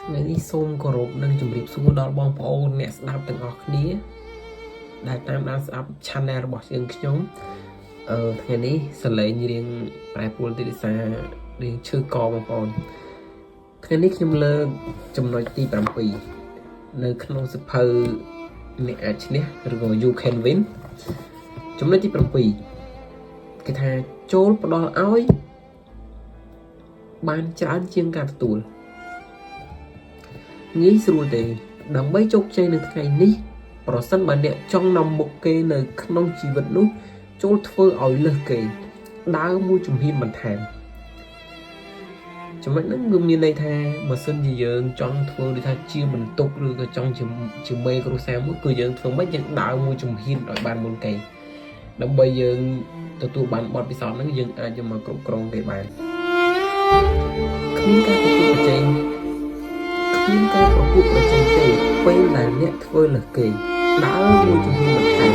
ថ្ងៃនេះសូមគោរពនិងជម្រាបសួរដល់បងប្អូនអ្នកស្ដាប់ទាំងអស់គ្នាដែលតាមដានស្ដាប់ channel របស់យើងខ្ញុំថ្ងៃនេះសលេងរៀងប្រែប្រួលទីភាសារៀងឈឺកបងប្អូនថ្ងៃនេះខ្ញុំលើកចំណុចទី7នៅក្នុងសភៅអ្នកអាចឈ្នះឬក៏ You Can Win ចំណុចទី7គេថាចូលផ្ដល់ឲ្យបានច្រើនជាងការទទួលងាយស្រួលទេដើម្បីជោគជ័យនៅថ្ងៃនេះប្រសិនបើអ្នកចង់នាំមុខគេនៅក្នុងជីវិតនោះចូលធ្វើឲ្យលើសគេដើរមួយជំហានបន្ថែមចំណុចហ្នឹងគឺមានន័យថាបើសិនជាយើងចង់ធ្វើដូចថាជាបន្ទុកឬក៏ចង់ជាមេគ្រួសារមួយគឺយើងធ្វើមិនយើងដើរមួយជំហានឲ្យបានមុនគេដើម្បីយើងទទួលបានបទពិសោធន៍ហ្នឹងយើងអាចយកមកគ្រប់គ្រងគេបានគ្មានការប្រកួតប្រជែងមានការប្រកួតប្រជែងទេពេលដែលអ្នកធ្វើលើសគេដើរមួយជំហានបន្ថែម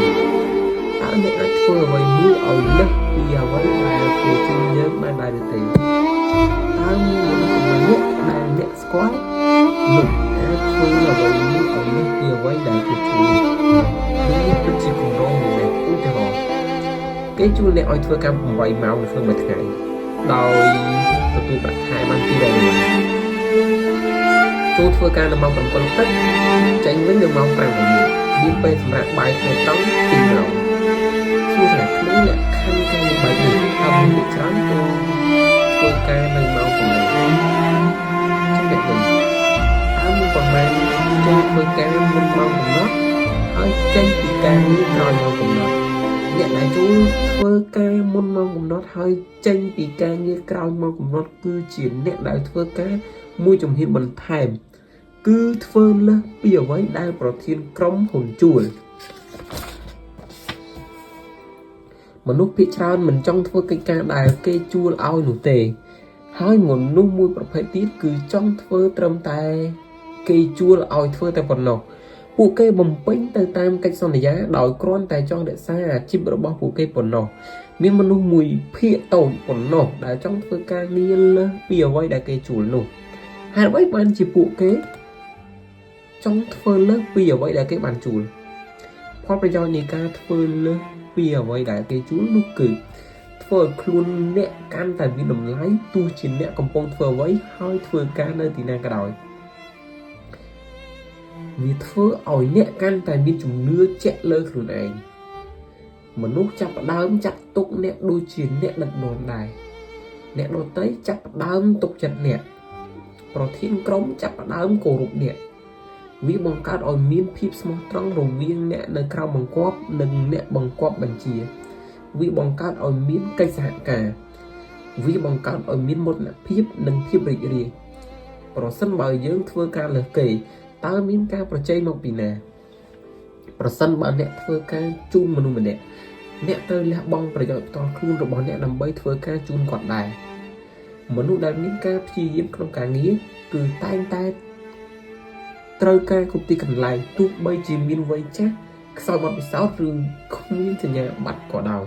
តើអ្នកអាចធ្វើអ្វីមួយឲ្យលើសពីអ្វីដែលគេជួយយើងបានដែរឬទេតើមានមនុស្សម្នាក់ដែលអ្នកស្គាល់នោះអាចធ្វើអ្វីមួយឲ្យលើសពីអ្វីដែលគេជួយនេះគឺជាគម្រោងមួយឧទាហរណ៍គេជួយអ្នកឲ្យធ្វើការ8ម៉ោងនៅក្នុងមួយថ្ងៃដោយទទួលប្រាក់ខែបាន200ដុល្លារចូលធ្វើការនៅម៉ោង7ទឹកចេញវិញនៅម៉ោង5ល្ងាចមានពេលសម្រាប់បាយថ្ងៃត្រង់2ម៉ោងសួរថាក្នុងលក្ខខណ្ឌការងារបែបនេះតើមានច្រើនទៅធ្វើការនៅម៉ោងប៉ុន្មានចាំតែវិញតើមានប៉ុន្មានចូលធ្វើការមុនម៉ោងកំណត់ហើយចេញពីការងារក្រោយម៉ោងកំណត់អ្នកដែលចូលធ្វើការមុនម៉ោងកំណត់ហើយចេញពីការងារក្រោយម៉ោងកំណត់គឺជាអ្នកដែលធ្វើការមួយជំហានបន្ថែមគឺធ្វើលើសពីអ្វីដែលប្រធានក្រុមហ៊ុនជួលមនុស្សភាគច្រើនមិនចង់ធ្វើកិច្ចការដែលគេជួលឲ្យនោះទេហើយមនុស្សមួយប្រភេទទៀតគឺចង់ធ្វើត្រឹមតែគេជួលឲ្យធ្វើតែប៉ុណ្ណោះពួកគេបំពេញទៅតាមកិច្ចសន្យាដោយគ្រាន់តែចង់រក្សាអាជីពរបស់ពួកគេប៉ុណ្ណោះមានមនុស្សមួយភាគតូចប៉ុណ្ណោះដែលចង់ធ្វើការងារលើសពីអ្វីដែលគេជួលនោះហេតុអ្វីបានជាពួកគេចង់ធ្វើលើសពីអ្វីដែលគេបានជួលផលប្រយោជន៍នៃការធ្វើលើសពីអ្វីដែលគេជួលនោះគឺធ្វើឲ្យខ្លួនអ្នកកាន់តែមានតម្លៃទោះជាអ្នកកំពុងធ្វើអ្វីហើយធ្វើការនៅទីណាក៏ដោយវាធ្វើឲ្យអ្នកកាន់តែមានជំនឿជាក់លើខ្លួនឯងមនុស្សចាប់ផ្ដើមចាត់ទុកអ្នកដូចជាអ្នកដឹកនាំដែរអ្នកដទៃចាប់ផ្ដើមទុកចិត្តអ្នកប្រធានក្រុមចាប់ផ្ដើមគោរពអ្នកវាបង្កើតឲ្យមានភាពស្មោះត្រង់រវាងអ្នកនៅក្រៅបង្គាប់និងអ្នកបង្គាប់បញ្ជាវាបង្កើតឲ្យមានកិច្ចសហការវាបង្កើតឲ្យមានមោទនភាពនិងភាពរីករាយប្រសិនបើយើងធ្វើការលើសគេតើមានការប្រជែងមកពីណាប្រសិនបើអ្នកធ្វើការជូនមនុស្សម្នាក់អ្នកត្រូវលះបង់ប្រយោជន៍ផ្ទាល់ខ្លួនរបស់អ្នកដើម្បីធ្វើការជូនគាត់ដែរមនុស្សដែលមានការព្យាយាមក្នុងការងារគឺតែងតែត្រូវការគ្រប់ទីកន្លែងទោះបីជាមានវ័យចាស់ខ្សោយបទពិសោធន៍ឬគ្មានសញ្ញាបត្រក៏ដោយ